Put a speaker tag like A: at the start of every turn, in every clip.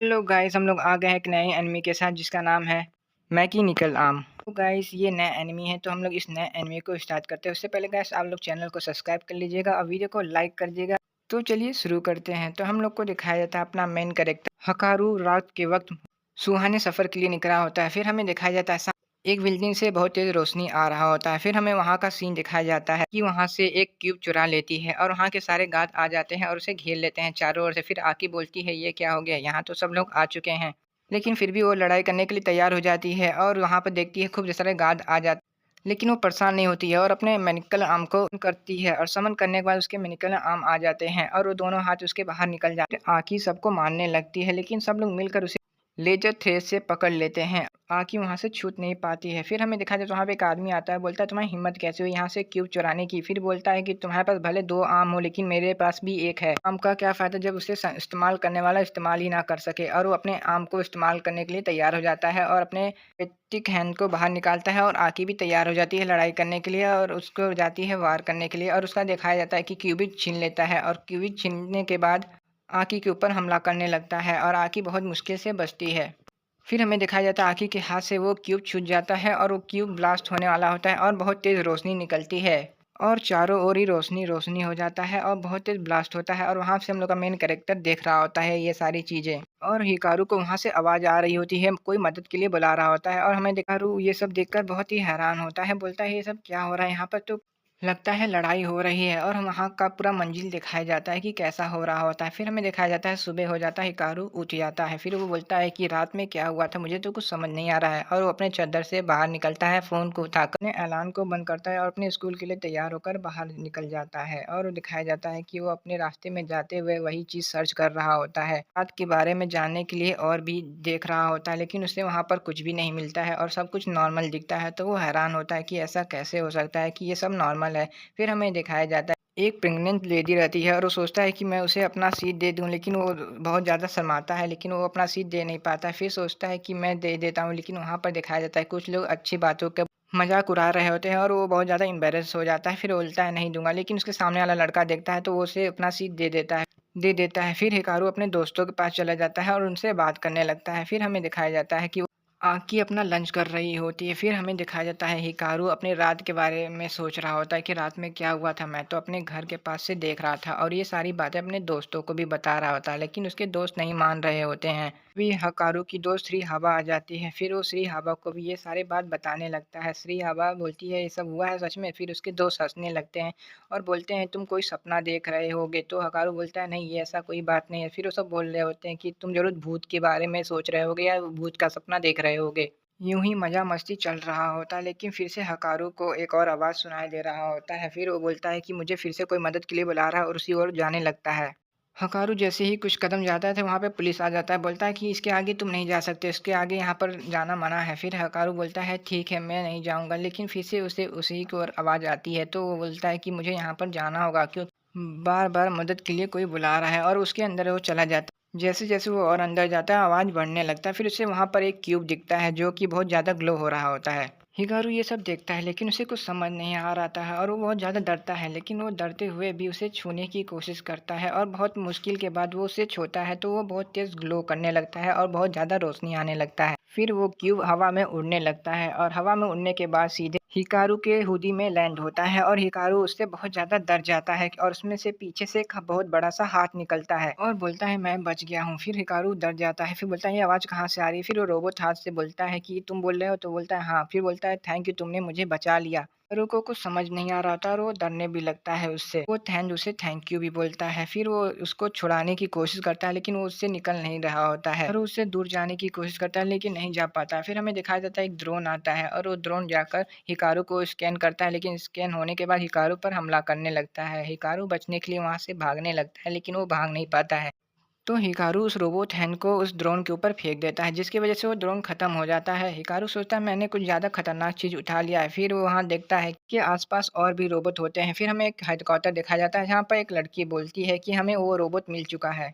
A: Hello guys, हम लोग आ गए हैं एक नए एनिमी के साथ जिसका नाम है मैकेनिकल आर्म। तो गाइस ये नया एनिमी है, तो हम लोग इस नए एनिमी को स्टार्ट करते हैं। उससे पहले गाइस आप लोग चैनल को सब्सक्राइब कर लीजिएगा और वीडियो को लाइक कर दीजिएगा। तो चलिए शुरू करते हैं। तो हम लोग को दिखाया जाता है अपना मेन कैरेक्टर हकारू रात के वक्त सुहाने सफ़र के लिए निकला होता है। फिर हमें दिखाया जाता है एक बिल्डिंग से बहुत तेज़ रोशनी आ रहा होता है। फिर हमें वहाँ का सीन दिखाया जाता है कि वहाँ से एक क्यूब चुरा लेती है और वहाँ के सारे गार्ड आ जाते हैं और उसे घेर लेते हैं चारों ओर से। फिर आके बोलती है ये क्या हो गया, यहाँ तो सब लोग आ चुके हैं। लेकिन फिर भी वो लड़ाई करने के लिए तैयार हो जाती है और वहाँ पर देखती है खूब सारे गार्ड आ जाते, लेकिन वो परेशान नहीं होती है और अपने मैकेनिकल आर्म को करती है और समन करने के बाद उसके मैकेनिकल आर्म आ जाते हैं और वो दोनों हाथ उसके बाहर निकल जाते हैं। आकी सबको मारने लगती है, लेकिन सब लोग मिलकर उसे लेजर थ्रेड से पकड़ लेते हैं। आकी वहाँ से छूट नहीं पाती है। फिर हमें दिखाया जाता है वहाँ पे एक आदमी आता है, बोलता है तुम्हारी हिम्मत कैसे हुई यहाँ से क्यूब चुराने की। फिर बोलता है कि तुम्हारे पास भले 2 आर्म हो, लेकिन मेरे पास भी एक है। आर्म का क्या फ़ायदा जब उसे इस्तेमाल करने वाला इस्तेमाल ही ना कर सके। और वो अपने आर्म को इस्तेमाल करने के लिए तैयार हो जाता है और अपने पेटिक हैंड को बाहर निकालता है और आकी भी तैयार हो जाती है लड़ाई करने के लिए और उसको जाती है वार करने के लिए। और उसका दिखाया जाता है कि क्यूबिक छीन लेता है और क्यूबिक छीनने के बाद आकी के ऊपर हमला करने लगता है और आकी बहुत मुश्किल से बचती है। फिर हमें दिखाया जाता है आकी के हाथ से वो क्यूब छूट जाता है और वो क्यूब ब्लास्ट होने वाला होता है और बहुत तेज़ रोशनी निकलती है और चारों ओर ही रोशनी रोशनी हो जाता है और बहुत तेज़ ब्लास्ट होता है और वहाँ से हम लोग का मेन कैरेक्टर देख रहा होता है ये सारी चीज़ें। और हिकारू को वहाँ से आवाज़ आ रही होती है, कोई मदद के लिए बुला रहा होता है और हमें हिकारू ये सब देखकर बहुत ही हैरान होता है, बोलता है ये सब क्या हो रहा है यहाँ पर, तो लगता है लड़ाई हो रही है। और वहाँ का पूरा मंजिल दिखाया जाता है कि कैसा हो रहा होता है। फिर हमें दिखाया जाता है सुबह हो जाता है, हिकारू उठ जाता है। फिर वो बोलता है कि रात में क्या हुआ था, मुझे तो कुछ समझ नहीं आ रहा है। और वो अपने चद्दर से बाहर निकलता है, फ़ोन को उठाकर अपने ऐलान को बंद करता है और अपने स्कूल के लिए तैयार होकर बाहर निकल जाता है। और दिखाया जाता है कि वो अपने रास्ते में जाते हुए वही चीज़ सर्च कर रहा होता है, रात के बारे में जानने के लिए और भी देख रहा होता है, लेकिन उसे वहाँ पर कुछ भी नहीं मिलता है और सब कुछ नॉर्मल दिखता है। तो वो हैरान होता है कि ऐसा कैसे हो सकता है कि ये सब नॉर्मल है। फिर हमें दिखाया जाता है एक प्रेग्नेंट लेडी रहती है और वो सोचता है कि मैं उसे अपना सीट दे दूं, लेकिन वो बहुत ज़्यादा शर्माता है, लेकिन वो अपना सीट दे नहीं पाता है। फिर सोचता है कि मैं दे देता हूँ, लेकिन वहाँ पर दिखाया जाता है कुछ लोग अच्छी बातों का मजाक उड़ा रहे होते हैं और वो बहुत ज़्यादा एम्बेरस हो जाता है। फिर वो बोलता है नहीं दूंगा, लेकिन उसके सामने वाला लड़का देखता है तो वो उसे अपना सीट दे देता है। फिर हिकारू अपने दोस्तों के पास चला जाता है और उनसे बात करने लगता है। फिर हमें दिखाया जाता है कि आकी अपना लंच कर रही होती है। फिर हमें दिखाया जाता है हिकारू अपने रात के बारे में सोच रहा होता है कि रात में क्या हुआ था, मैं तो अपने घर के पास से देख रहा था और ये सारी बातें अपने दोस्तों को भी बता रहा होता है, लेकिन उसके दोस्त नहीं मान रहे होते हैं। भी हकारू की दोस्त श्री हवा आ जाती है। फिर वो श्री हवा को भी ये सारी बात बताने लगता है। श्री हवा बोलती है ये सब हुआ है सच में। फिर उसके दोस्त हंसने लगते हैं और बोलते हैं तुम कोई सपना देख रहे होगे। तो हकारू बोलता है नहीं, ये ऐसा कोई बात नहीं है। फिर वो सब बोल रहे होते हैं कि तुम जरूर भूत के बारे में सोच रहे होगे या भूत का सपना देख रहे होगे। यूं ही मज़ा मस्ती चल रहा होता है, लेकिन फिर से हकारू को एक और आवाज़ सुनाई दे रहा होता है। फिर वो बोलता है कि मुझे फिर से कोई मदद के लिए बुला रहा है और उसी ओर जाने लगता है। हकारू जैसे ही कुछ कदम जाता है तो वहाँ पे पुलिस आ जाता है, बोलता है कि इसके आगे तुम नहीं जा सकते, इसके आगे यहाँ पर जाना मना है। फिर हकारू बोलता है ठीक है मैं नहीं जाऊँगा, लेकिन फिर से उसे उसी की ओर आवाज़ आती है। तो वो बोलता है कि मुझे यहाँ पर जाना होगा, क्यों बार बार मदद के लिए कोई बुला रहा है, और उसके अंदर वो चला जाता है। जैसे जैसे वो और अंदर जाता है आवाज़ बढ़ने लगता है। फिर उसे वहाँ पर एक क्यूब दिखता है जो कि बहुत ज़्यादा ग्लो हो रहा होता है। हिगारू ये सब देखता है, लेकिन उसे कुछ समझ नहीं आ रहा था और वो बहुत ज़्यादा डरता है, लेकिन वो डरते हुए भी उसे छूने की कोशिश करता है और बहुत मुश्किल के बाद वो उसे छूता है तो वो बहुत तेज़ ग्लो करने लगता है और बहुत ज़्यादा रोशनी आने लगता है। फिर वो क्यूब हवा में उड़ने लगता है और हवा में उड़ने के बाद सीधे हिकारू के हुडी में लैंड होता है और हिकारू उससे बहुत ज़्यादा डर जाता है और उसमें से पीछे से एक बहुत बड़ा सा हाथ निकलता है और बोलता है मैं बच गया हूँ। फिर हिकारू डर जाता है, फिर बोलता है ये आवाज़ कहाँ से आ रही है। फिर वो रोबोट हाथ से बोलता है कि तुम बोल रहे हो, तो बोलता है हाँ। फिर बोलता है थैंक यू, तुमने मुझे बचा लिया। हिकारू को कुछ समझ नहीं आ रहा था और वो डरने भी लगता है उससे। वो उसे थैंक यू भी बोलता है। फिर वो उसको छुड़ाने की कोशिश करता है, लेकिन वो उससे निकल नहीं रहा होता है और वो उससे दूर जाने की कोशिश करता है, लेकिन नहीं जा पाता। फिर हमें दिखाया जाता है एक ड्रोन आता है और वो ड्रोन जाकर हिकारू को स्कैन करता है, लेकिन स्कैन होने के बाद हिकारू पर हमला करने लगता है। हिकारू बचने के लिए वहाँ से भागने लगता है, लेकिन वो भाग नहीं पाता है। तो हिकारू उस रोबोट हैंड को उस ड्रोन के ऊपर फेंक देता है, जिसकी वजह से वो ड्रोन खत्म हो जाता है। हिकारू सोचता है मैंने कुछ ज़्यादा खतरनाक चीज़ उठा लिया है। फिर वो वहाँ देखता है कि आसपास और भी रोबोट होते हैं। फिर हमें एक हेलीकॉप्टर दिखाया जाता है, जहाँ पर एक लड़की बोलती है कि हमें वो रोबोट मिल चुका है।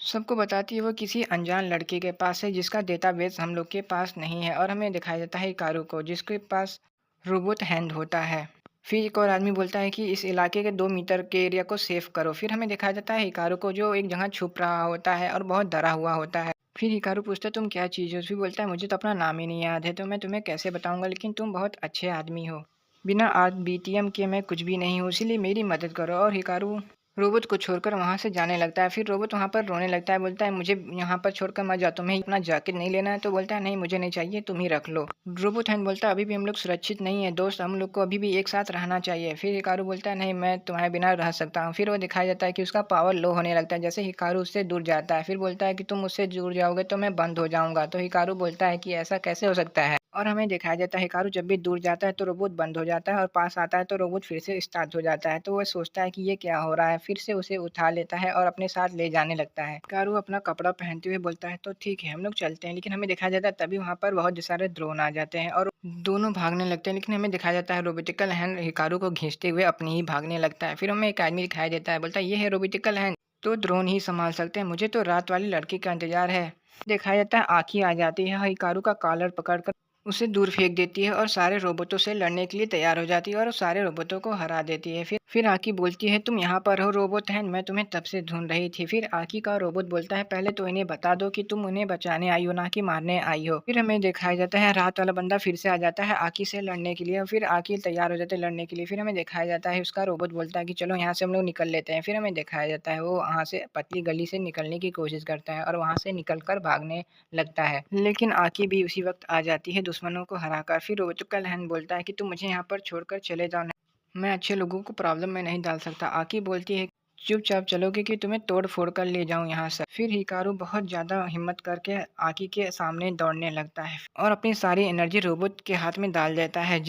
A: सबको बताती है वो किसी अनजान लड़के के पास है जिसका डेटाबेस हम लोग के पास नहीं है, और हमें दिखाया जाता है हिकारू को जिसके पास रोबोट हैंड होता है। फिर एक और आदमी बोलता है कि इस इलाके के 2 मीटर के एरिया को सेफ करो। फिर हमें दिखाया जाता है हिकारू को जो एक जगह छुप रहा होता है और बहुत डरा हुआ होता है। फिर हिकारू पूछता है तुम क्या चीज़ हो? फिर बोलता है मुझे तो अपना नाम ही नहीं याद है, तो मैं तुम्हें कैसे बताऊँगा, लेकिन तुम बहुत अच्छे आदमी हो। बिना बीटीएम के मैं कुछ भी नहीं हूँ, इसीलिए मेरी मदद करो। और हिकारू रोबोट को छोड़कर वहाँ से जाने लगता है। फिर रोबोट वहाँ पर रोने लगता है, बोलता है मुझे यहाँ पर छोड़कर मत जाओ, तुम्हें अपना जैकेट नहीं लेना है? तो बोलता है नहीं मुझे नहीं चाहिए, तुम ही रख लो। रोबोट हैंड बोलता है अभी भी हम लोग सुरक्षित नहीं है दोस्त, हम लोग को अभी भी एक साथ रहना चाहिए। फिर हिकारू बोलता है नहीं मैं तुम्हारे बिना रह सकता हूँ। फिर वो दिखाया जाता है कि उसका पावर लो होने लगता है जैसे हिकारू उससे दूर जाता है। फिर बोलता है कि तुम मुझसे दूर जाओगे तो मैं बंद हो जाऊंगा। तो हिकारू बोलता है कि ऐसा कैसे हो सकता है? और हमें दिखाया जाता है हिकारू जब भी दूर जाता है तो रोबोट बंद हो जाता है और पास आता है तो रोबोट फिर से स्टार्ट हो जाता है। तो वह सोचता है कि ये क्या हो रहा है, फिर से उसे उठा लेता है और अपने साथ ले जाने लगता है। हिकारू अपना कपड़ा पहनते हुए बोलता है तो ठीक है हम लोग चलते हैं, लेकिन हमें दिखाया जाता है तभी वहाँ पर बहुत सारे ड्रोन आ जाते हैं और दोनों भागने लगते हैं। लेकिन हमें दिखाया जाता है रोबोटिकल हैंड हिकारू को खींचते हुए अपनी ही भागने लगता है। फिर हमें एक आदमी दिखाई देता है, बोलता है ये है रोबोटिकल हैंड, तो ड्रोन ही संभाल सकते हैं, मुझे तो रात वाली लड़की का इंतजार है। दिखाया जाता है आँखी आ जाती है, हिकारू का कॉलर पकड़कर उसे दूर फेंक देती है और सारे रोबोटों से लड़ने के लिए तैयार हो जाती है और सारे रोबोटों को हरा देती है। फिर आकी बोलती है तुम यहाँ पर हो रोबोट हैं, मैं तुम्हें तब से ढूंढ रही थी। फिर आकी का रोबोट बोलता है पहले तो इन्हें बता दो कि तुम उन्हें बचाने आई हो ना कि मारने आई हो। फिर हमें दिखाया जाता है रात वाला बंदा फिर से आ जाता है आकी से लड़ने के लिए और फिर आकी तैयार हो जाते हैं लड़ने के लिए। फिर हमें दिखाया जाता है उसका रोबोट बोलता है कि चलो यहाँ से हम लोग निकल लेते हैं। फिर हमें दिखाया जाता है वो वहाँ से पतली गली से निकलने की कोशिश करता है और वहाँ से निकल कर भागने लगता है। लेकिन आकी भी उसी वक़्त आ जाती है दुश्मनों को हराकर। फिर रोबोटिकल हैंड बोलता है कि तुम मुझे यहाँ पर छोड़कर चले जाओ, नहीं मैं अच्छे लोगों को प्रॉब्लम में नहीं डाल सकता। आकी बोलती है चुपचाप चलोगे कि तुम्हें तोड़-फोड़ कर ले जाऊँ यहाँ से। फिर हिकारू बहुत ज़्यादा हिम्मत करके आकी के सामने दौड़ने लगता है और अपनी सारी एनर्जी रोबोट के हाथ में डाल देता है,